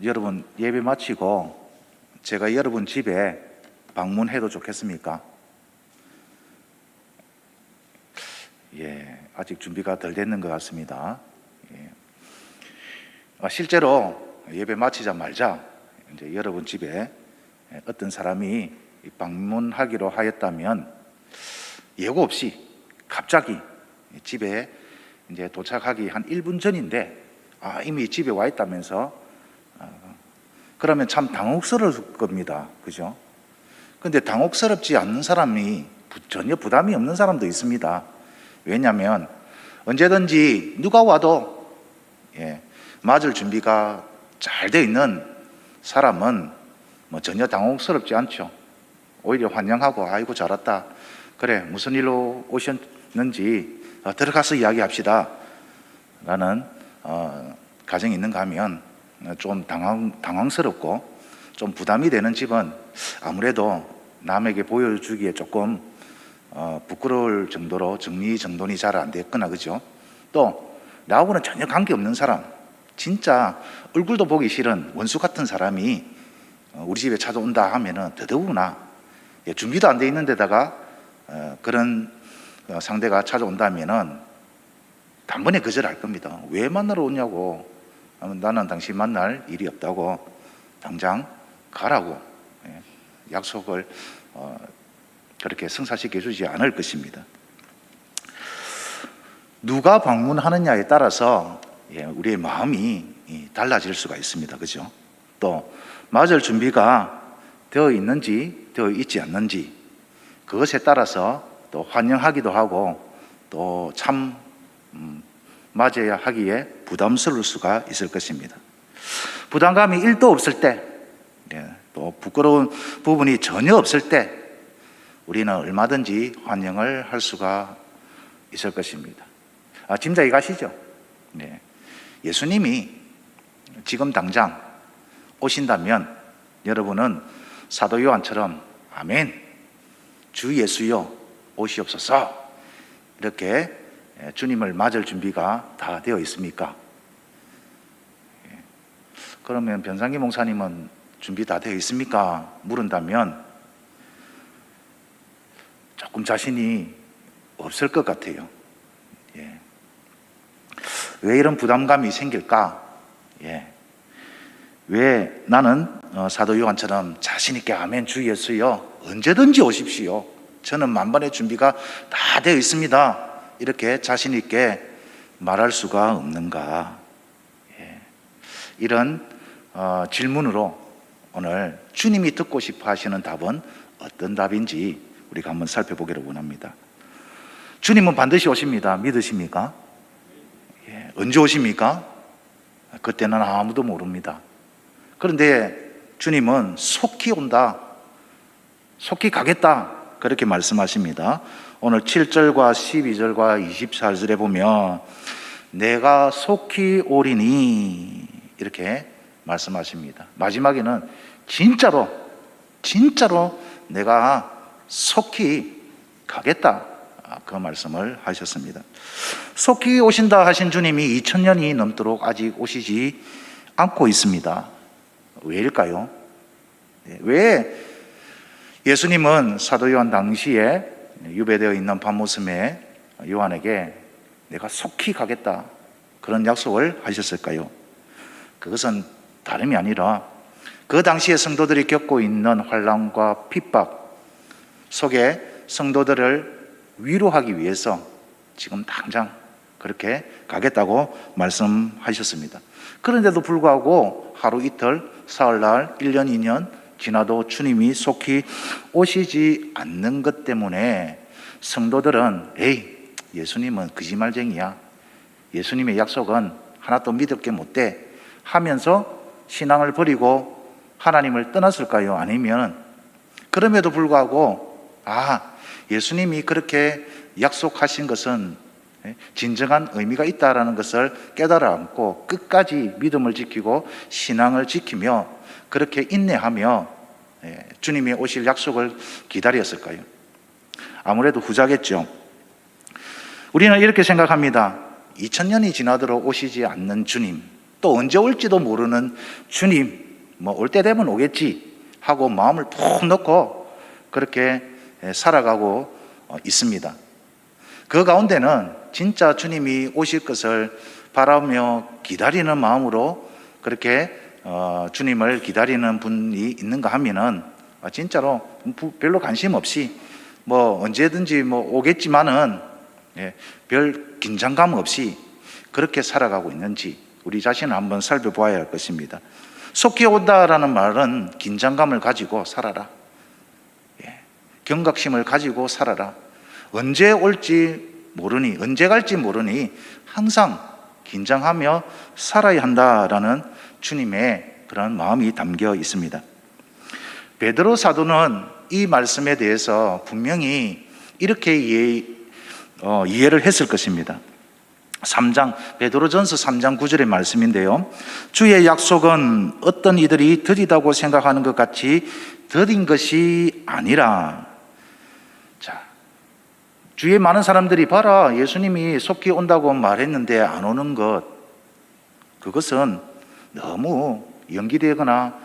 여러분 예배 마치고 제가 여러분 집에 방문해도 좋겠습니까? 아직 준비가 덜 됐는 것 같습니다. 실제로 예배 마치자마자 이제 여러분 집에 어떤 사람이 방문하기로 하였다면 예고 없이 갑자기 집에 이제 도착하기 한 1분 전인데 이미 집에 와 있다면서 그러면 참 당혹스러울 겁니다. 그죠? 근데 당혹스럽지 않는 사람이 전혀 부담이 없는 사람도 있습니다. 왜냐하면 언제든지 누가 와도 맞을 준비가 잘 되어 있는 사람은 전혀 당혹스럽지 않죠. 오히려 환영하고 아이고 잘 왔다. 그래 무슨 일로 오셨는지 들어가서 이야기합시다 라는 가정이 있는가 하면 좀 당황스럽고 좀 부담이 되는 집은 아무래도 남에게 보여주기에 조금 부끄러울 정도로 정리정돈이 잘 안 됐거나 그죠? 또 나하고는 전혀 관계없는 사람, 진짜 얼굴도 보기 싫은 원수 같은 사람이 우리 집에 찾아온다 하면은 더더구나 준비도 안 돼 있는 데다가 그런 상대가 찾아온다면은 단번에 거절할 겁니다. 왜 만나러 오냐고. 나는 당신 만날 일이 없다고 당장 가라고 약속을 그렇게 성사시켜 주지 않을 것입니다. 누가 방문하느냐에 따라서 우리의 마음이 달라질 수가 있습니다. 그죠? 또 맞을 준비가 되어 있는지 되어 있지 않는지 그것에 따라서 또 환영하기도 하고 또 참 맞아야 하기에 부담스러울 수가 있을 것입니다. 부담감이 1도 없을 때, 또 부끄러운 부분이 전혀 없을 때 우리는 얼마든지 환영을 할 수가 있을 것입니다. 짐작이 가시죠? 예수님이 지금 당장 오신다면 여러분은 사도 요한처럼 아멘, 주 예수여 오시옵소서 이렇게 주님을 맞을 준비가 다 되어 있습니까? 그러면 변상기 목사님은 준비 다 되어 있습니까? 물은다면 조금 자신이 없을 것 같아요. 왜 이런 부담감이 생길까? 왜 나는 사도 요한처럼 자신 있게 아멘 주 예수여 언제든지 오십시오. 저는 만반의 준비가 다 되어 있습니다. 이렇게 자신 있게 말할 수가 없는가? 이런 질문으로 오늘 주님이 듣고 싶어 하시는 답은 어떤 답인지 우리가 한번 살펴보기를 원합니다. 주님은 반드시 오십니다. 믿으십니까? 언제 오십니까? 그때는 아무도 모릅니다. 그런데 주님은 속히 온다, 속히 가겠다 그렇게 말씀하십니다. 오늘 7절과 12절과 24절에 보면 내가 속히 오리니 이렇게 말씀하십니다. 마지막에는 진짜로 내가 속히 가겠다 그 말씀을 하셨습니다. 속히 오신다 하신 주님이 2000년이 넘도록 아직 오시지 않고 있습니다. 왜일까요? 왜 예수님은 사도 요한 당시에 유배되어 있는 밤모섬에 요한에게 내가 속히 가겠다 그런 약속을 하셨을까요? 그것은 다름이 아니라 그 당시에 성도들이 겪고 있는 환난과 핍박 속에 성도들을 위로하기 위해서 지금 당장 그렇게 가겠다고 말씀하셨습니다. 그런데도 불구하고 하루 이틀, 사흘날, 1년, 2년 지나도 주님이 속히 오시지 않는 것 때문에 성도들은 예수님은 거짓말쟁이야, 예수님의 약속은 하나도 믿을 게 못 돼 하면서 신앙을 버리고 하나님을 떠났을까요? 아니면 그럼에도 불구하고 예수님이 그렇게 약속하신 것은 진정한 의미가 있다라는 것을 깨달아 안고 끝까지 믿음을 지키고 신앙을 지키며 그렇게 인내하며 주님이 오실 약속을 기다렸을까요? 아무래도 후자겠죠. 우리는 이렇게 생각합니다. 2000년이 지나도록 오시지 않는 주님, 또 언제 올지도 모르는 주님, 올 때 되면 오겠지 하고 마음을 푹 넣고 그렇게 살아가고 있습니다. 그 가운데는 진짜 주님이 오실 것을 바라며 기다리는 마음으로 그렇게 주님을 기다리는 분이 있는가 하면은 진짜로 별로 관심 없이 언제든지 오겠지만은 별 긴장감 없이 그렇게 살아가고 있는지 우리 자신을 한번 살펴보아야 할 것입니다. 속히 온다라는 말은 긴장감을 가지고 살아라. 경각심을 가지고 살아라. 언제 올지 모르니, 언제 갈지 모르니 항상 긴장하며 살아야 한다라는 주님의 그런 마음이 담겨 있습니다. 베드로 사도는 이 말씀에 대해서 분명히 이렇게 이해를 했을 것입니다. 베드로전서 3장 9절의 말씀인데요. 주의 약속은 어떤 이들이 더디다고 생각하는 것 같이 더딘 것이 아니라. 자, 주위에 많은 사람들이 봐라, 예수님이 속히 온다고 말했는데 안 오는 것, 그것은 너무 연기되거나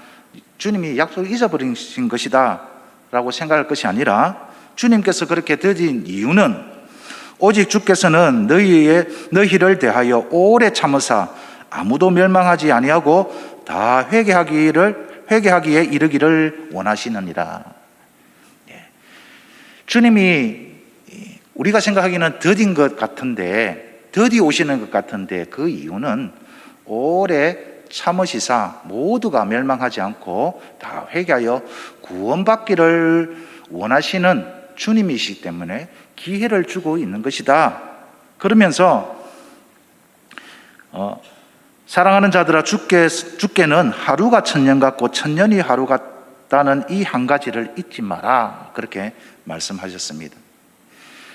주님이 약속을 잊어버리신 것이다 라고 생각할 것이 아니라, 주님께서 그렇게 더딘 이유는 오직 주께서는 너희를 대하여 오래 참으사 아무도 멸망하지 아니하고 다 회개하기에 이르기를 원하시느니라. 주님이 우리가 생각하기는 더딘 것 같은데, 더디 오시는 것 같은데, 그 이유는 오래 참으시사 모두가 멸망하지 않고 다 회개하여 구원받기를 원하시는 주님이시기 때문에 기회를 주고 있는 것이다. 그러면서 사랑하는 자들아, 주께는 하루가 천년 같고 천년이 하루 같다는 이 한 가지를 잊지 마라. 그렇게 말씀하셨습니다.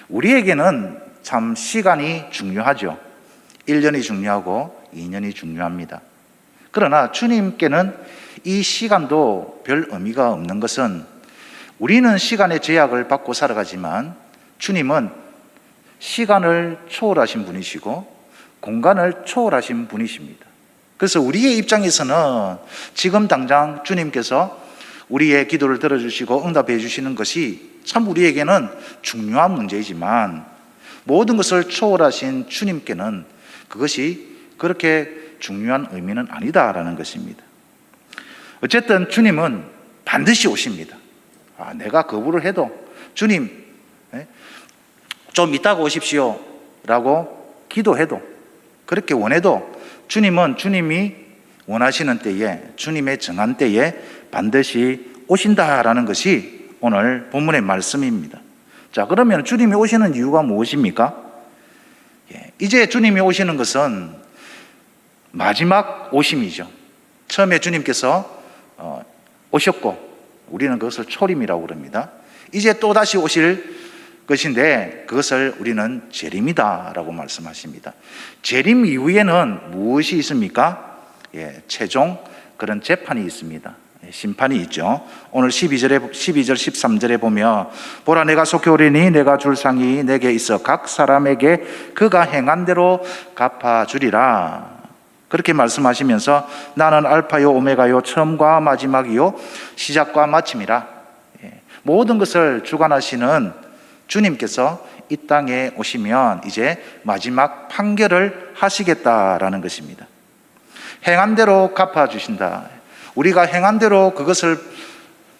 우리에게는 참 시간이 중요하죠. 1년이 중요하고 2년이 중요합니다. 그러나 주님께는 이 시간도 별 의미가 없는 것은, 우리는 시간의 제약을 받고 살아가지만 주님은 시간을 초월하신 분이시고 공간을 초월하신 분이십니다. 그래서 우리의 입장에서는 지금 당장 주님께서 우리의 기도를 들어주시고 응답해 주시는 것이 참 우리에게는 중요한 문제이지만, 모든 것을 초월하신 주님께는 그것이 그렇게 중요한 의미는 아니다라는 것입니다. 어쨌든 주님은 반드시 오십니다. 내가 거부를 해도, 주님 좀 이따가 오십시오 라고 기도해도, 그렇게 원해도 주님은 주님이 원하시는 때에, 주님의 정한 때에 반드시 오신다라는 것이 오늘 본문의 말씀입니다. 자, 그러면 주님이 오시는 이유가 무엇입니까? 이제 주님이 오시는 것은 마지막 오심이죠. 처음에 주님께서 오셨고 우리는 그것을 초림이라고 그럽니다. 이제 또다시 오실 것인데 그것을 우리는 재림이다라고 말씀하십니다. 재림 이후에는 무엇이 있습니까? 최종 그런 재판이 있습니다. 심판이 있죠. 오늘 12절 13절에 보면, 보라 내가 속히 오리니 내가 줄 상이 내게 있어 각 사람에게 그가 행한 대로 갚아주리라. 그렇게 말씀하시면서 나는 알파요 오메가요 처음과 마지막이요 시작과 마침이라. 모든 것을 주관하시는 주님께서 이 땅에 오시면 이제 마지막 판결을 하시겠다라는 것입니다. 행한 대로 갚아주신다. 우리가 행한 대로 그것을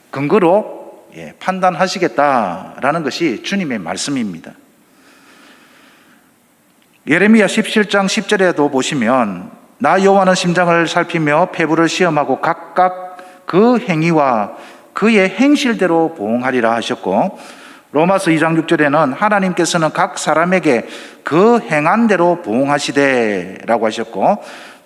근거로 판단하시겠다라는 것이 주님의 말씀입니다. 예레미야 17장 10절에도 보시면, 나 여호와는 심장을 살피며 폐부를 시험하고 각각 그 행위와 그의 행실대로 보응하리라 하셨고, 로마서 2장 6절에는 하나님께서는 각 사람에게 그 행한 대로 보응하시되 라고 하셨고,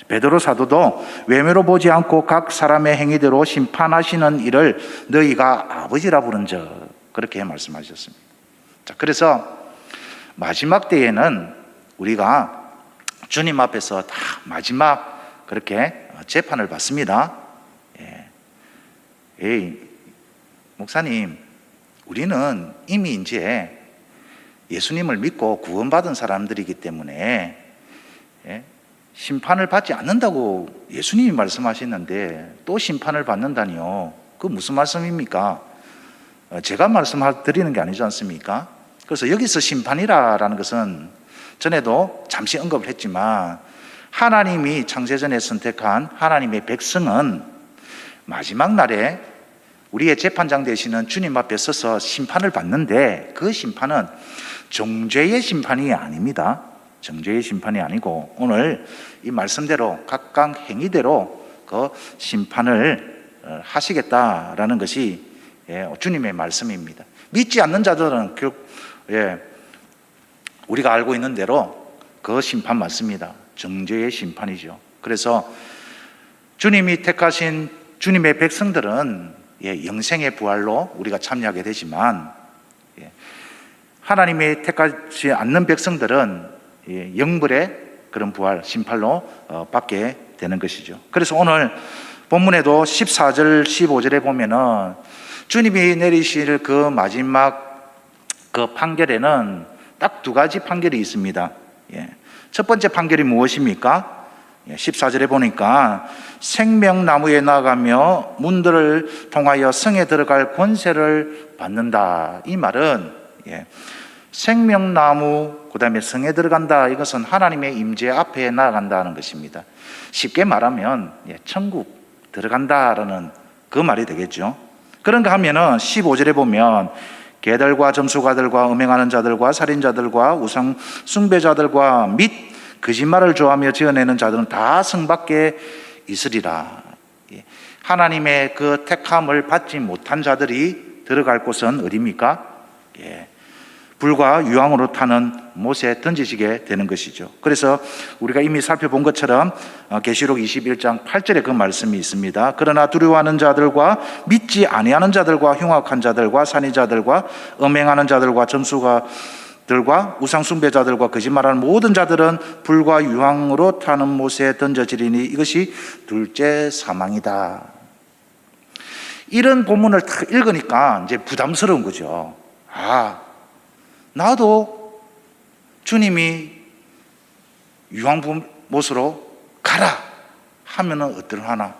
베드로 사도도 외모로 보지 않고 각 사람의 행위대로 심판하시는 이를 너희가 아버지라 부른즉, 그렇게 말씀하셨습니다. 자, 그래서 마지막 때에는 우리가 주님 앞에서 다 마지막 그렇게 재판을 받습니다. 목사님, 우리는 이미 이제 예수님을 믿고 구원받은 사람들이기 때문에 심판을 받지 않는다고 예수님이 말씀하셨는데 또 심판을 받는다니요. 그 무슨 말씀입니까? 제가 말씀드리는 게 아니지 않습니까? 그래서 여기서 심판이라는 것은 전에도 잠시 언급을 했지만 하나님이 창세전에 선택한 하나님의 백성은 마지막 날에 우리의 재판장 되시는 주님 앞에 서서 심판을 받는데 그 심판은 정죄의 심판이 아닙니다. 정죄의 심판이 아니고 오늘 이 말씀대로 각각 행위대로 그 심판을 하시겠다라는 것이 주님의 말씀입니다. 믿지 않는 자들은 우리가 알고 있는 대로 그 심판 맞습니다. 정죄의 심판이죠. 그래서 주님이 택하신 주님의 백성들은 영생의 부활로 우리가 참여하게 되지만 하나님의 택하지 않는 백성들은 영불의 그런 부활, 심판로 받게 되는 것이죠. 그래서 오늘 본문에도 14절, 15절에 보면은 주님이 내리실 그 마지막 그 판결에는 딱 두 가지 판결이 있습니다. 첫 번째 판결이 무엇입니까? 14절에 보니까 생명나무에 나아가며 문들을 통하여 성에 들어갈 권세를 받는다. 이 말은 생명나무 그 다음에 성에 들어간다. 이것은 하나님의 임재 앞에 나아간다는 것입니다. 쉽게 말하면 천국 들어간다라는 그 말이 되겠죠. 그런가 하면은 15절에 보면 개들과 점수가들과 음행하는 자들과 살인자들과 우상 숭배자들과 및 거짓말을 좋아하며 지어내는 자들은 다 성 밖에 있으리라. 하나님의 그 택함을 받지 못한 자들이 들어갈 곳은 어디입니까? 불과 유황으로 타는 못에 던지시게 되는 것이죠. 그래서 우리가 이미 살펴본 것처럼 계시록 21장 8절에 그 말씀이 있습니다. 그러나 두려워하는 자들과 믿지 아니하는 자들과 흉악한 자들과 산이자들과 음행하는 자들과 점수가들과 우상숭배자들과 거짓말하는 모든 자들은 불과 유황으로 타는 못에 던져지리니 이것이 둘째 사망이다. 이런 본문을 딱 읽으니까 이제 부담스러운 거죠. 나도 주님이 유황못으로 가라 하면은 어떨하나?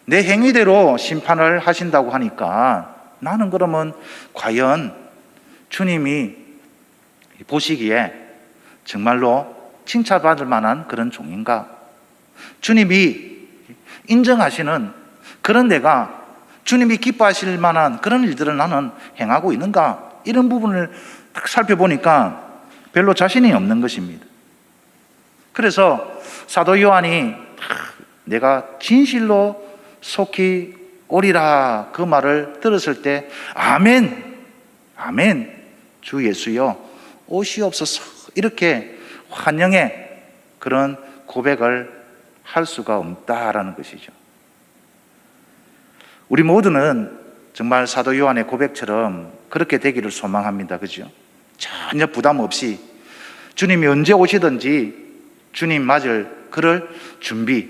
내 행위대로 심판을 하신다고 하니까 나는 그러면 과연 주님이 보시기에 정말로 칭찬받을 만한 그런 종인가? 주님이 인정하시는 그런 내가 주님이 기뻐하실 만한 그런 일들을 나는 행하고 있는가? 이런 부분을 딱 살펴보니까 별로 자신이 없는 것입니다. 그래서 사도 요한이 내가 진실로 속히 오리라 그 말을 들었을 때 아멘, 아멘, 주 예수여 오시옵소서 이렇게 환영의 그런 고백을 할 수가 없다라는 것이죠. 우리 모두는 정말 사도 요한의 고백처럼 그렇게 되기를 소망합니다. 그죠? 전혀 부담 없이 주님이 언제 오시든지 주님 맞을 그럴 준비,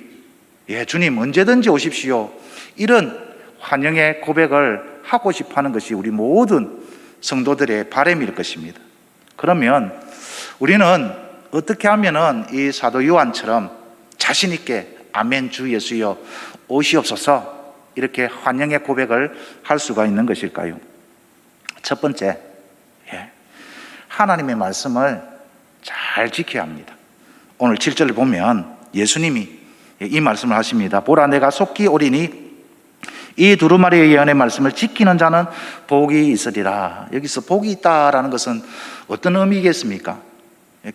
주님 언제든지 오십시오. 이런 환영의 고백을 하고 싶어 하는 것이 우리 모든 성도들의 바람일 것입니다. 그러면 우리는 어떻게 하면은 이 사도 요한처럼 자신 있게 아멘 주 예수여 오시옵소서 이렇게 환영의 고백을 할 수가 있는 것일까요? 첫 번째, 하나님의 말씀을 잘 지켜야 합니다. 오늘 7절을 보면 예수님이 이 말씀을 하십니다. 보라 내가 속히 오리니 이 두루마리의 예언의 말씀을 지키는 자는 복이 있으리라. 여기서 복이 있다라는 것은 어떤 의미겠습니까?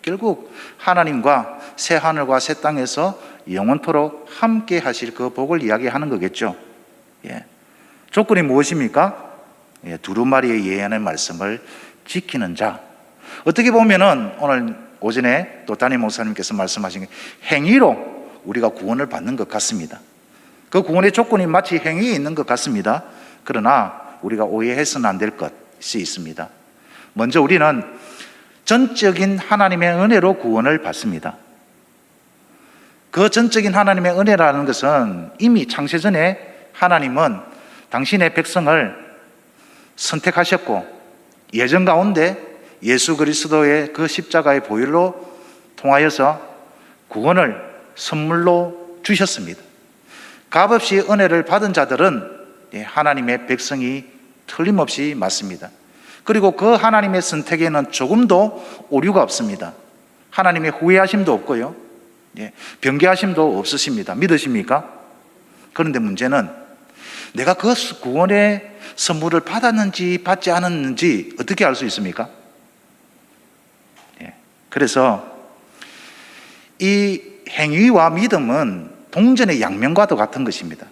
결국 하나님과 새 하늘과 새 땅에서 영원토록 함께 하실 그 복을 이야기하는 거겠죠. 조건이 무엇입니까? 두루마리의 예언의 말씀을 지키는 자. 어떻게 보면은 오늘 오전에 또 담임 목사님께서 말씀하신 게 행위로 우리가 구원을 받는 것 같습니다. 그 구원의 조건이 마치 행위에 있는 것 같습니다. 그러나 우리가 오해해서는 안 될 것이 있습니다. 먼저 우리는 전적인 하나님의 은혜로 구원을 받습니다. 그 전적인 하나님의 은혜라는 것은 이미 창세전에 하나님은 당신의 백성을 선택하셨고 예전 가운데 예수 그리스도의 그 십자가의 보혈로 통하여서 구원을 선물로 주셨습니다. 값없이 은혜를 받은 자들은 하나님의 백성이 틀림없이 맞습니다. 그리고 그 하나님의 선택에는 조금도 오류가 없습니다. 하나님의 후회하심도 없고요, 변개하심도 없으십니다. 믿으십니까? 그런데 문제는 내가 그 구원의 선물을 받았는지 받지 않았는지 어떻게 알 수 있습니까? 그래서 이 행위와 믿음은 동전의 양면과도 같은 것입니다.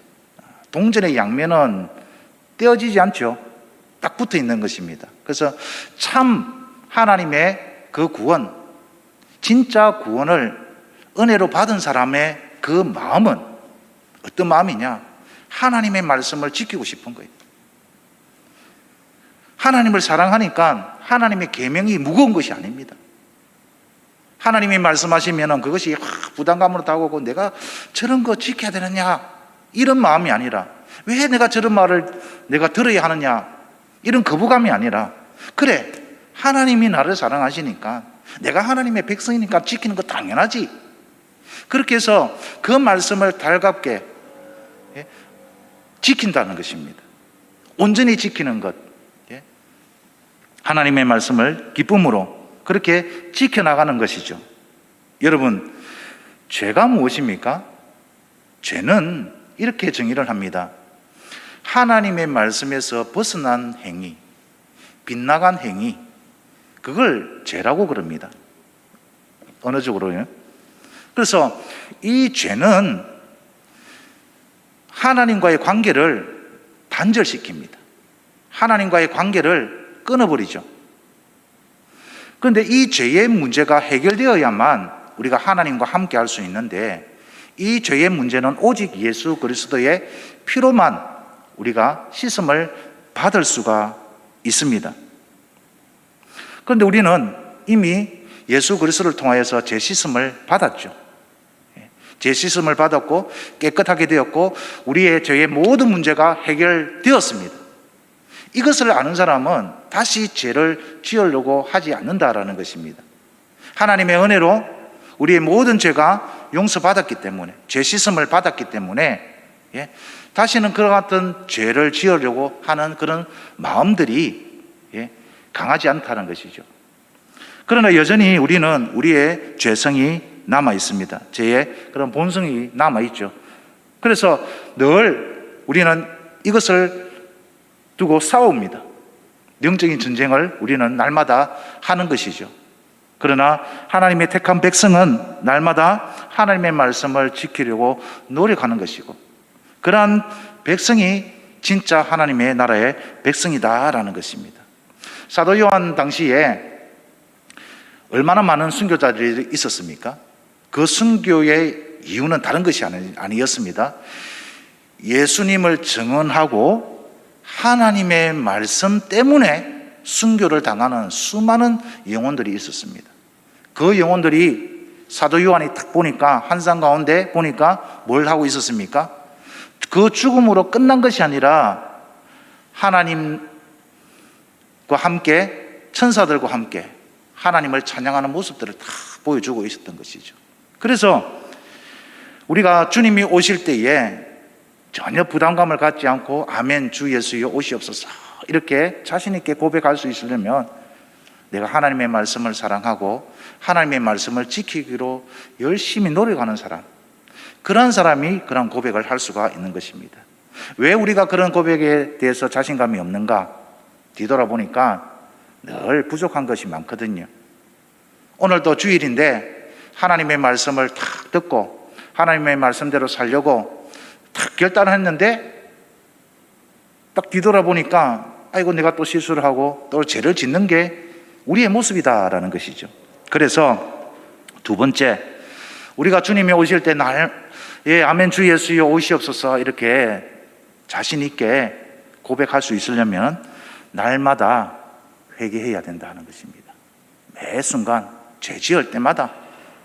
동전의 양면은 떼어지지 않죠. 딱 붙어 있는 것입니다. 그래서 참 하나님의 그 구원, 진짜 구원을 은혜로 받은 사람의 그 마음은 어떤 마음이냐? 하나님의 말씀을 지키고 싶은 거예요. 하나님을 사랑하니까 하나님의 계명이 무거운 것이 아닙니다. 하나님이 말씀하시면 그것이 부담감으로 다가오고 내가 저런 거 지켜야 되느냐 이런 마음이 아니라, 왜 내가 저런 말을 내가 들어야 하느냐 이런 거부감이 아니라, 그래 하나님이 나를 사랑하시니까 내가 하나님의 백성이니까 지키는 거 당연하지. 그렇게 해서 그 말씀을 달갑게 지킨다는 것입니다. 온전히 지키는 것, 하나님의 말씀을 기쁨으로 그렇게 지켜나가는 것이죠. 여러분, 죄가 무엇입니까? 죄는 이렇게 정의를 합니다. 하나님의 말씀에서 벗어난 행위, 빗나간 행위, 그걸 죄라고 그럽니다. 언어적으로요. 그래서 이 죄는 하나님과의 관계를 단절시킵니다. 하나님과의 관계를 끊어버리죠. 그런데 이 죄의 문제가 해결되어야만 우리가 하나님과 함께 할 수 있는데, 이 죄의 문제는 오직 예수 그리스도의 피로만 우리가 씻음을 받을 수가 있습니다. 그런데 우리는 이미 예수 그리스도를 통하여서 죄 씻음을 받았죠. 죄 씻음을 받았고 깨끗하게 되었고 우리의 죄의 모든 문제가 해결되었습니다. 이것을 아는 사람은 다시 죄를 지으려고 하지 않는다라는 것입니다. 하나님의 은혜로 우리의 모든 죄가 용서받았기 때문에, 죄 씻음을 받았기 때문에 다시는 그와 같은 죄를 지으려고 하는 그런 마음들이 강하지 않다는 것이죠. 그러나 여전히 우리는 우리의 죄성이 남아 있습니다. 죄의 그런 본성이 남아 있죠. 그래서 늘 우리는 이것을 두고 싸웁니다. 영적인 전쟁을 우리는 날마다 하는 것이죠. 그러나 하나님의 택한 백성은 날마다 하나님의 말씀을 지키려고 노력하는 것이고, 그러한 백성이 진짜 하나님의 나라의 백성이다라는 것입니다. 사도 요한 당시에 얼마나 많은 순교자들이 있었습니까? 그 순교의 이유는 다른 것이 아니었습니다. 예수님을 증언하고 하나님의 말씀 때문에 순교를 당하는 수많은 영혼들이 있었습니다. 그 영혼들이 사도 요한이 딱 보니까, 한상 가운데 보니까 뭘 하고 있었습니까? 그 죽음으로 끝난 것이 아니라 하나님과 함께, 천사들과 함께 하나님을 찬양하는 모습들을 다 보여주고 있었던 것이죠. 그래서 우리가 주님이 오실 때에 전혀 부담감을 갖지 않고 아멘 주 예수여 오시옵소서 이렇게 자신 있게 고백할 수 있으려면, 내가 하나님의 말씀을 사랑하고 하나님의 말씀을 지키기로 열심히 노력하는 사람, 그런 사람이 그런 고백을 할 수가 있는 것입니다. 왜 우리가 그런 고백에 대해서 자신감이 없는가? 뒤돌아보니까 늘 부족한 것이 많거든요. 오늘도 주일인데 하나님의 말씀을 탁 듣고 하나님의 말씀대로 살려고 딱 결단을 했는데, 딱 뒤돌아보니까 아이고 내가 또 실수를 하고 또 죄를 짓는 게 우리의 모습이다라는 것이죠. 그래서 두 번째, 우리가 주님이 오실 때 아멘 주 예수여 오시옵소서 이렇게 자신 있게 고백할 수 있으려면 날마다 회개해야 된다는 것입니다. 매 순간 죄 지을 때마다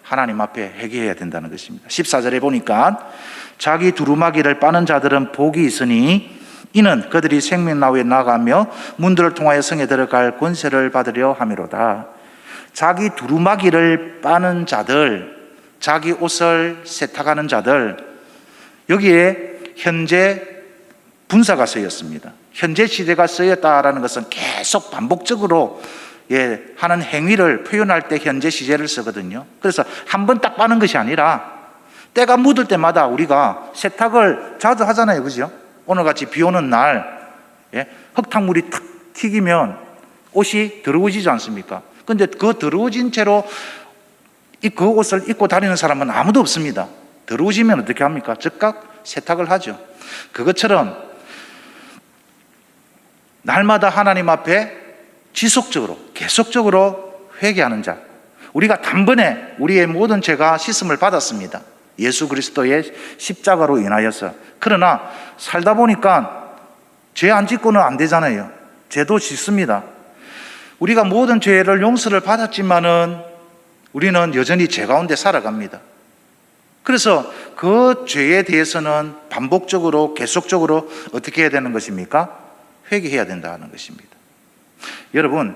하나님 앞에 회개해야 된다는 것입니다. 14절에 보니까 자기 두루마기를 빠는 자들은 복이 있으니 이는 그들이 생명나무에 나가며 문들을 통하여 성에 들어갈 권세를 받으려 함이로다. 자기 두루마기를 빠는 자들, 자기 옷을 세탁하는 자들, 여기에 현재 분사가 쓰였습니다. 현재 시제가 쓰였다라는 것은 계속 반복적으로 하는 행위를 표현할 때 현재 시제를 쓰거든요. 그래서 한 번 딱 빠는 것이 아니라 때가 묻을 때마다 우리가 세탁을 자주 하잖아요. 그죠? 오늘같이 비 오는 날 흙탕물이 탁 튀기면 옷이 더러워지지 않습니까? 그런데 그 더러워진 채로 그 옷을 입고 다니는 사람은 아무도 없습니다. 더러워지면 어떻게 합니까? 즉각 세탁을 하죠. 그것처럼 날마다 하나님 앞에 지속적으로 계속적으로 회개하는 자, 우리가 단번에 우리의 모든 죄가 씻음을 받았습니다. 예수 그리스도의 십자가로 인하여서. 그러나 살다 보니까 죄 안 짓고는 안 되잖아요. 죄도 짓습니다. 우리가 모든 죄를 용서를 받았지만은 우리는 여전히 죄 가운데 살아갑니다. 그래서 그 죄에 대해서는 반복적으로 계속적으로 어떻게 해야 되는 것입니까? 회개해야 된다는 것입니다. 여러분,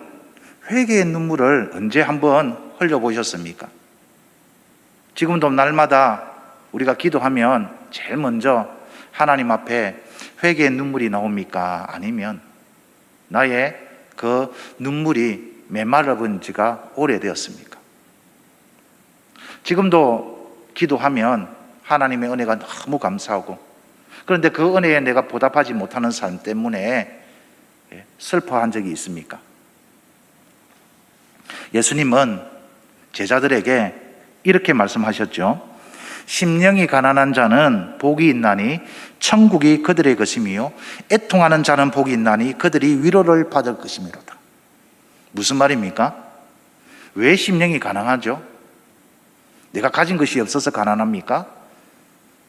회개의 눈물을 언제 한번 흘려보셨습니까? 지금도 날마다 우리가 기도하면 제일 먼저 하나님 앞에 회개의 눈물이 나옵니까? 아니면 나의 그 눈물이 메말라본 지가 오래되었습니까? 지금도 기도하면 하나님의 은혜가 너무 감사하고, 그런데 그 은혜에 내가 보답하지 못하는 삶 때문에 슬퍼한 적이 있습니까? 예수님은 제자들에게 이렇게 말씀하셨죠. 심령이 가난한 자는 복이 있나니 천국이 그들의 것이며 애통하는 자는 복이 있나니 그들이 위로를 받을 것이미로다. 무슨 말입니까? 왜 심령이 가난하죠? 내가 가진 것이 없어서 가난합니까?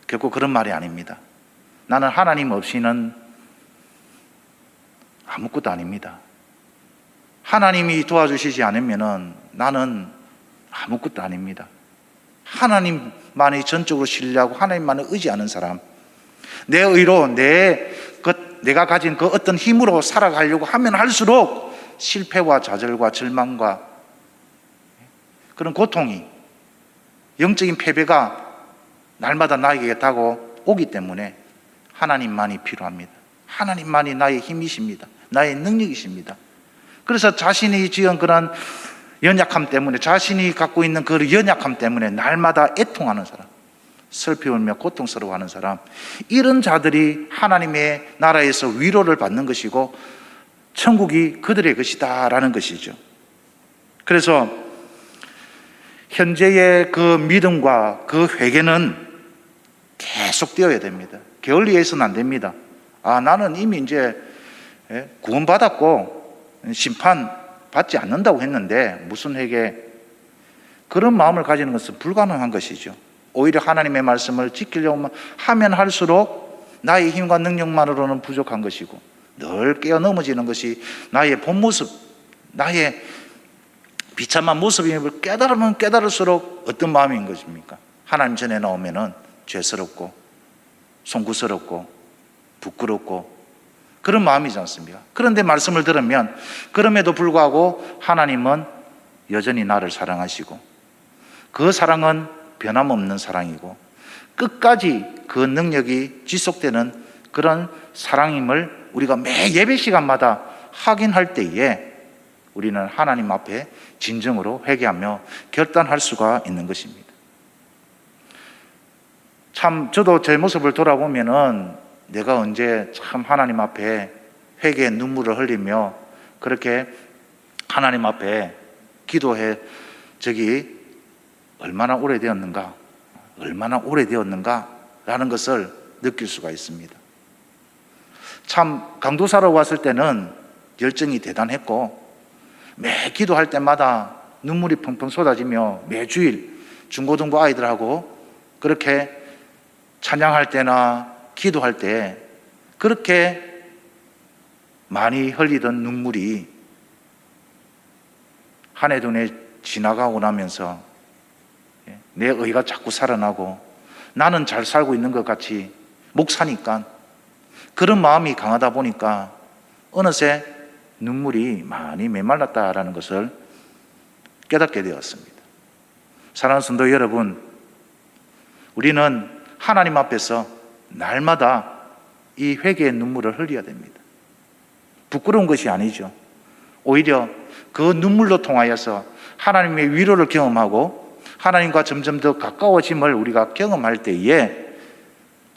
결코 그런 말이 아닙니다. 나는 하나님 없이는 아무것도 아닙니다. 하나님이 도와주시지 않으면 나는 아무것도 아닙니다. 하나님만이 전적으로 신뢰하고 하나님만을 의지하는 사람, 내 의로 내가 가진 그 어떤 힘으로 살아가려고 하면 할수록 실패와 좌절과 절망과 그런 고통이, 영적인 패배가 날마다 나에게 다가오기 때문에 하나님만이 필요합니다. 하나님만이 나의 힘이십니다. 나의 능력이십니다. 그래서 자신이 지은 그런 연약함 때문에, 자신이 갖고 있는 그 연약함 때문에 날마다 애통하는 사람, 슬피 울며 고통스러워하는 사람, 이런 자들이 하나님의 나라에서 위로를 받는 것이고 천국이 그들의 것이다 라는 것이죠. 그래서 현재의 그 믿음과 그 회개는 계속 되어야 됩니다. 게을리해서는 안 됩니다. 나는 이미 이제 구원받았고 심판 받지 않는다고 했는데 무슨 회개, 그런 마음을 가지는 것은 불가능한 것이죠. 오히려 하나님의 말씀을 지키려고 하면 할수록 나의 힘과 능력만으로는 부족한 것이고 늘 깨어 넘어지는 것이 나의 본 모습, 나의 비참한 모습임을 깨달으면 깨달을수록 어떤 마음인 것입니까? 하나님 전에 나오면은 죄스럽고 송구스럽고 부끄럽고 그런 마음이지 않습니까? 그런데 말씀을 들으면 그럼에도 불구하고 하나님은 여전히 나를 사랑하시고 그 사랑은 변함없는 사랑이고 끝까지 그 능력이 지속되는 그런 사랑임을 우리가 매 예배 시간마다 확인할 때에 우리는 하나님 앞에 진정으로 회개하며 결단할 수가 있는 것입니다. 참 저도 제 모습을 돌아보면은 내가 언제 참 하나님 앞에 회개의 눈물을 흘리며 그렇게 하나님 앞에 기도해 적이 얼마나 오래되었는가 라는 것을 느낄 수가 있습니다. 참 강도사로 왔을 때는 열정이 대단했고 매 기도할 때마다 눈물이 펑펑 쏟아지며 매주일 중고등부 아이들하고 그렇게 찬양할 때나 기도할 때 그렇게 많이 흘리던 눈물이 한 해 두 해 지나가고 나면서 내 의가 자꾸 살아나고 나는 잘 살고 있는 것 같이 목사니까 그런 마음이 강하다 보니까 어느새 눈물이 많이 메말랐다라는 것을 깨닫게 되었습니다. 사랑하는 성도 여러분, 우리는 하나님 앞에서 날마다 이 회개의 눈물을 흘려야 됩니다. 부끄러운 것이 아니죠. 오히려 그 눈물로 통하여서 하나님의 위로를 경험하고 하나님과 점점 더 가까워짐을 우리가 경험할 때에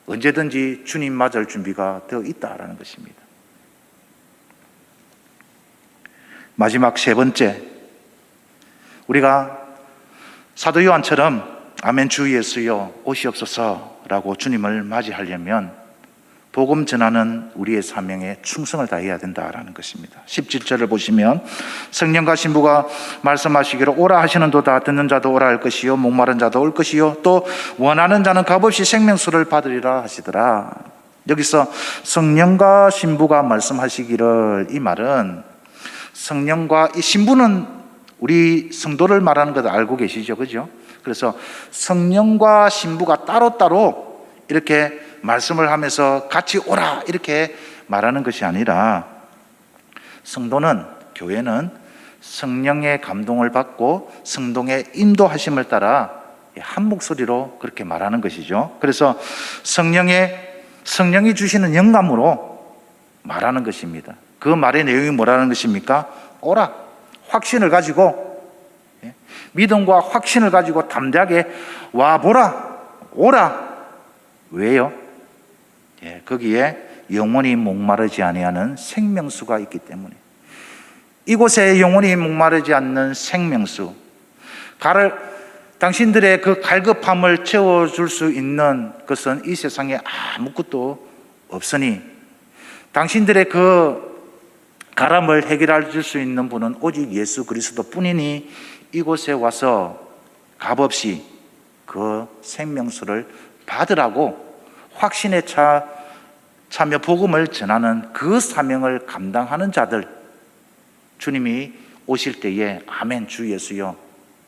언제든지 주님 맞을 준비가 되어 있다라는 것입니다. 마지막 세 번째, 우리가 사도 요한처럼 아멘 주 예수여 오시옵소서라고 주님을 맞이하려면 복음 전하는 우리의 사명에 충성을 다해야 된다라는 것입니다. 17절을 보시면 성령과 신부가 말씀하시기를 오라 하시는도다. 듣는 자도 오라 할 것이요 목마른 자도 올 것이요 또 원하는 자는 값없이 생명수를 받으리라 하시더라. 여기서 성령과 신부가 말씀하시기를, 이 말은 성령과 이 신부는 우리 성도를 말하는 것을 알고 계시죠, 그죠? 그래서 성령과 신부가 따로따로 이렇게 말씀을 하면서 같이 오라 이렇게 말하는 것이 아니라, 성도는, 교회는 성령의 감동을 받고 성령의 인도하심을 따라 한 목소리로 그렇게 말하는 것이죠. 그래서 성령이 주시는 영감으로 말하는 것입니다. 그 말의 내용이 뭐라는 것입니까? 오라, 확신을 가지고, 믿음과 확신을 가지고 담대하게 와보라, 오라. 왜요? 거기에 영원히 목마르지 아니하는 생명수가 있기 때문에. 이곳에 영원히 목마르지 않는 생명수, 당신들의 그 갈급함을 채워줄 수 있는 것은 이 세상에 아무것도 없으니, 당신들의 그 가람을 해결해 줄 수 있는 분은 오직 예수 그리스도 뿐이니 이곳에 와서 값없이 그 생명수를 받으라고 확신에 차며 복음을 전하는 그 사명을 감당하는 자들, 주님이 오실 때에 아멘 주 예수여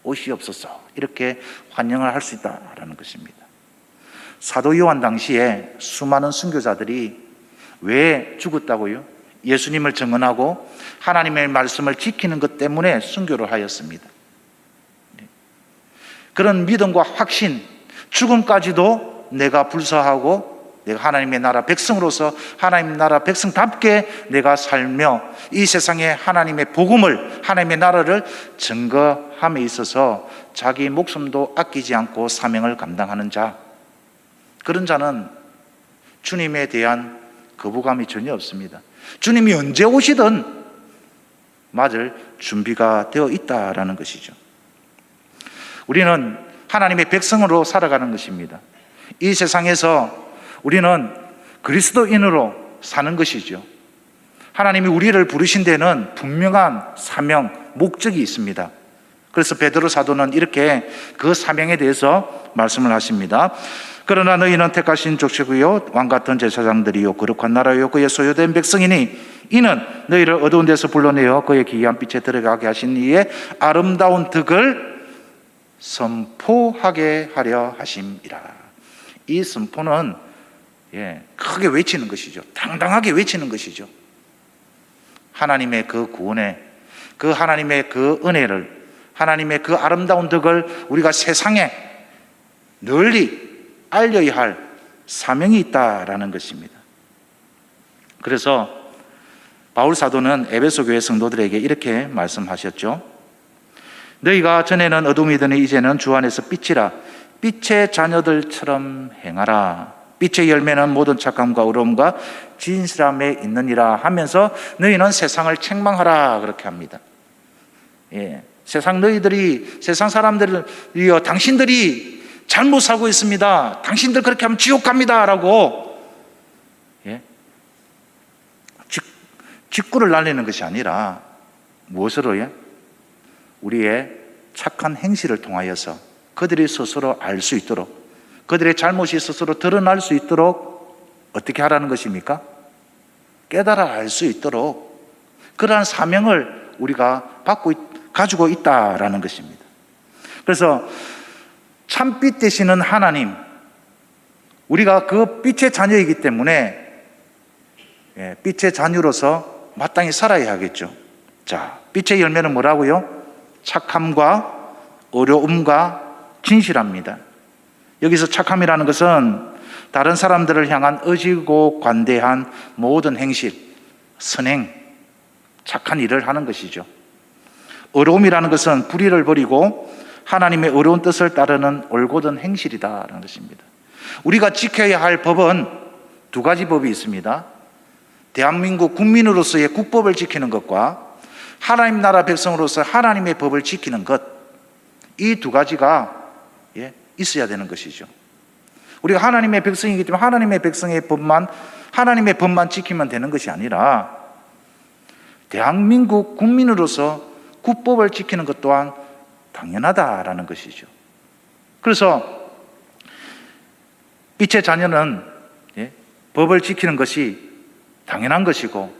오시옵소서 이렇게 환영을 할 수 있다라는 것입니다. 사도 요한 당시에 수많은 순교자들이 왜 죽었다고요? 예수님을 증언하고 하나님의 말씀을 지키는 것 때문에 순교를 하였습니다. 그런 믿음과 확신, 죽음까지도 내가 불사하고 내가 하나님의 나라 백성으로서 하나님의 나라 백성답게 내가 살며 이 세상에 하나님의 복음을, 하나님의 나라를 증거함에 있어서 자기 목숨도 아끼지 않고 사명을 감당하는 자, 그런 자는 주님에 대한 거부감이 전혀 없습니다. 주님이 언제 오시든 맞을 준비가 되어 있다라는 것이죠. 우리는 하나님의 백성으로 살아가는 것입니다. 이 세상에서 우리는 그리스도인으로 사는 것이죠. 하나님이 우리를 부르신 데는 분명한 사명, 목적이 있습니다. 그래서 베드로 사도는 이렇게 그 사명에 대해서 말씀을 하십니다. 그러나 너희는 택하신 족속이요 왕같은 제사장들이요 거룩한 나라요 그의 소유된 백성이니 이는 너희를 어두운 데서 불러내어 그의 기이한 빛에 들어가게 하신 이의 아름다운 덕을 선포하게 하려 하심이라. 이 선포는 크게 외치는 것이죠. 당당하게 외치는 것이죠. 하나님의 그 구원에, 그 하나님의 그 은혜를, 하나님의 그 아름다운 덕을 우리가 세상에 널리 알려야 할 사명이 있다라는 것입니다. 그래서 바울 사도는 에베소 교회 성도들에게 이렇게 말씀하셨죠. 너희가 전에는 어둠이더니 이제는 주 안에서 빛이라. 빛의 자녀들처럼 행하라. 빛의 열매는 모든 착함과 의로움과 진실함에 있느니라 하면서 너희는 세상을 책망하라 그렇게 합니다. 세상 사람들이요 당신들이 잘못 살고 있습니다. 당신들 그렇게 하면 지옥 갑니다 라고 직구를 날리는 것이 아니라 무엇으로요? 우리의 착한 행실을 통하여서 그들이 스스로 알 수 있도록, 그들의 잘못이 스스로 드러날 수 있도록 어떻게 하라는 것입니까? 깨달아 알 수 있도록 그러한 사명을 우리가 가지고 있다라는 것입니다. 그래서 참빛 되시는 하나님, 우리가 그 빛의 자녀이기 때문에 빛의 자녀로서 마땅히 살아야 하겠죠. 자, 빛의 열매는 뭐라고요? 착함과 어려움과 진실합니다. 여기서 착함이라는 것은 다른 사람들을 향한 의지고 관대한 모든 행실, 선행, 착한 일을 하는 것이죠. 의로움이라는 것은 불의를 버리고 하나님의 의로운 뜻을 따르는 올곧은 행실이다라는 것입니다. 우리가 지켜야 할 법은 두 가지 법이 있습니다. 대한민국 국민으로서의 국법을 지키는 것과 하나님 나라 백성으로서 하나님의 법을 지키는 것, 이 두 가지가 있어야 되는 것이죠. 우리가 하나님의 백성이기 때문에 하나님의 백성의 법만, 하나님의 법만 지키면 되는 것이 아니라 대한민국 국민으로서 국법을 지키는 것 또한 당연하다라는 것이죠. 그래서 빛의 자녀는 법을 지키는 것이 당연한 것이고,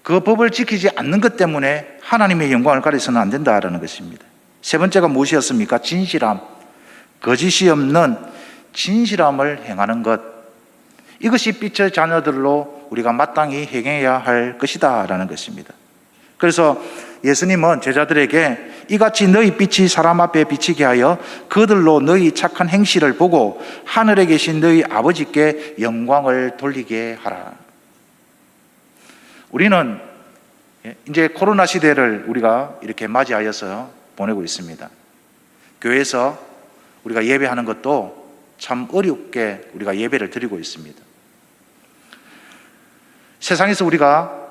그 법을 지키지 않는 것 때문에 하나님의 영광을 가려서는 안 된다라는 것입니다. 세 번째가 무엇이었습니까? 진실함, 거짓이 없는 진실함을 행하는 것, 이것이 빛의 자녀들로 우리가 마땅히 행해야 할 것이다 라는 것입니다. 그래서 예수님은 제자들에게 이같이 너희 빛이 사람 앞에 비치게 하여 그들로 너희 착한 행실을 보고 하늘에 계신 너희 아버지께 영광을 돌리게 하라. 우리는 이제 코로나 시대를 우리가 이렇게 맞이하여서 보내고 있습니다. 교회에서 우리가 예배하는 것도 참 어렵게 우리가 예배를 드리고 있습니다. 세상에서 우리가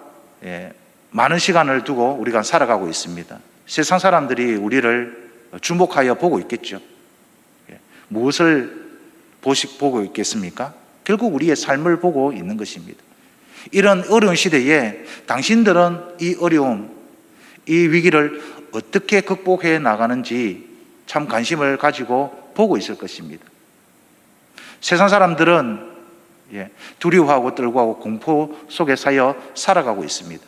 많은 시간을 두고 우리가 살아가고 있습니다. 세상 사람들이 우리를 주목하여 보고 있겠죠. 무엇을 보고 있겠습니까? 결국 우리의 삶을 보고 있는 것입니다. 이런 어려운 시대에 당신들은 이 어려움, 이 위기를 어떻게 극복해 나가는지 참 관심을 가지고 보고 있을 것입니다. 세상 사람들은 두려워하고 떨고하고 공포 속에 사여 살아가고 있습니다.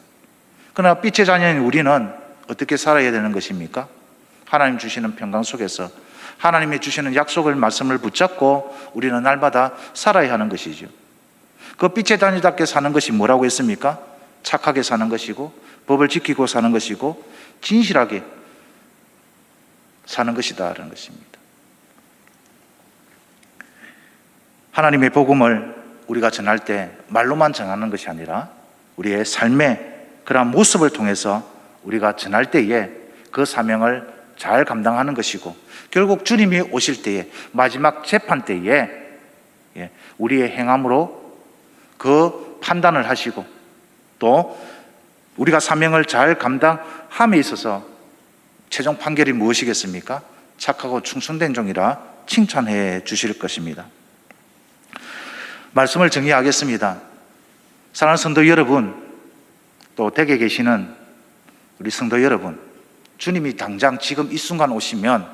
그러나 빛의 자녀인 우리는 어떻게 살아야 되는 것입니까? 하나님 주시는 평강 속에서 하나님이 주시는 약속을, 말씀을 붙잡고 우리는 날마다 살아야 하는 것이죠. 그 빛의 자녀답게 사는 것이 뭐라고 했습니까? 착하게 사는 것이고, 법을 지키고 사는 것이고, 진실하게 사는 것이다라는 것입니다. 하나님의 복음을 우리가 전할 때 말로만 전하는 것이 아니라 우리의 삶의 그러한 모습을 통해서 우리가 전할 때에 그 사명을 잘 감당하는 것이고, 결국 주님이 오실 때에, 마지막 재판 때에 우리의 행함으로 그 판단을 하시고, 또 우리가 사명을 잘 감당함에 있어서 최종 판결이 무엇이겠습니까? 착하고 충성된 종이라 칭찬해 주실 것입니다. 말씀을 정리하겠습니다. 사랑하는 성도 여러분, 또 댁에 계시는 우리 성도 여러분, 주님이 당장 지금 이 순간 오시면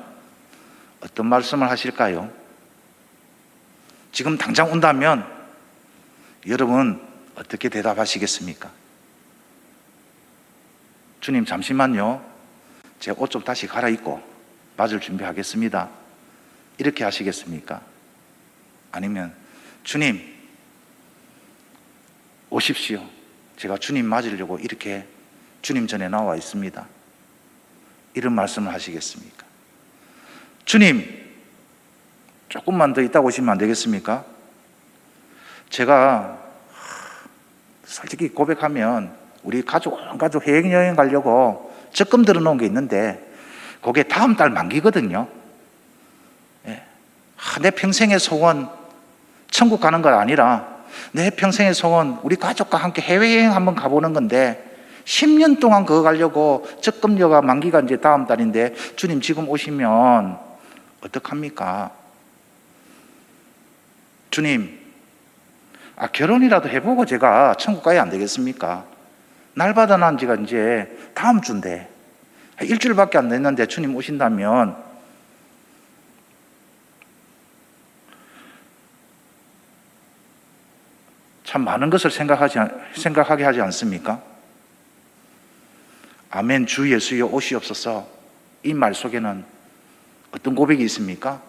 어떤 말씀을 하실까요? 지금 당장 온다면 여러분 어떻게 대답하시겠습니까? 주님 잠시만요, 제 옷 좀 다시 갈아입고 맞을 준비하겠습니다, 이렇게 하시겠습니까? 아니면 주님 오십시오, 제가 주님 맞으려고 이렇게 주님 전에 나와 있습니다, 이런 말씀을 하시겠습니까? 주님 조금만 더 있다 오시면 안 되겠습니까? 제가 솔직히 고백하면 우리 가족 해외여행 가려고 적금 들어놓은 게 있는데 그게 다음 달 만기거든요. 내 평생의 소원 천국 가는 건 아니라 내 평생의 소원 우리 가족과 함께 해외여행 한번 가보는 건데 10년 동안 그거 가려고 적금료가 만기가 이제 다음 달인데 주님 지금 오시면 어떡합니까? 주님 결혼이라도 해보고 제가 천국 가야 안 되겠습니까? 날 받아난 지가 이제 다음 주인데 일주일밖에 안 됐는데 주님 오신다면 참 많은 것을 생각하게 하지 않습니까? 아멘 주 예수여 오시옵소서, 이 말 속에는 어떤 고백이 있습니까?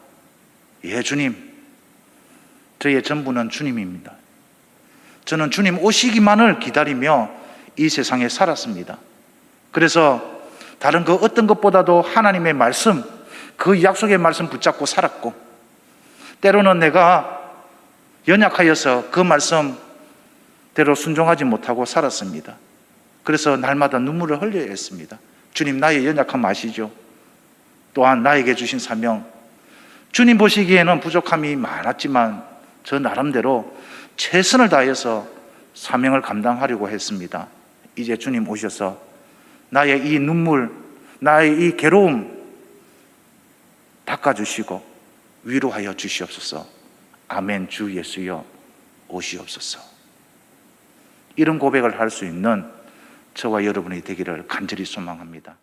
예 주님, 저의 전부는 주님입니다. 저는 주님 오시기만을 기다리며 이 세상에 살았습니다. 그래서 다른 그 어떤 것보다도 하나님의 말씀, 그 약속의 말씀 붙잡고 살았고, 때로는 내가 연약하여서 그 말씀대로 순종하지 못하고 살았습니다. 그래서 날마다 눈물을 흘려야 했습니다. 주님, 나의 연약함 아시죠? 또한 나에게 주신 사명, 주님 보시기에는 부족함이 많았지만 저 나름대로 최선을 다해서 사명을 감당하려고 했습니다. 이제 주님 오셔서 나의 이 눈물, 나의 이 괴로움 닦아주시고 위로하여 주시옵소서. 아멘. 주 예수여 오시옵소서. 이런 고백을 할 수 있는 저와 여러분이 되기를 간절히 소망합니다.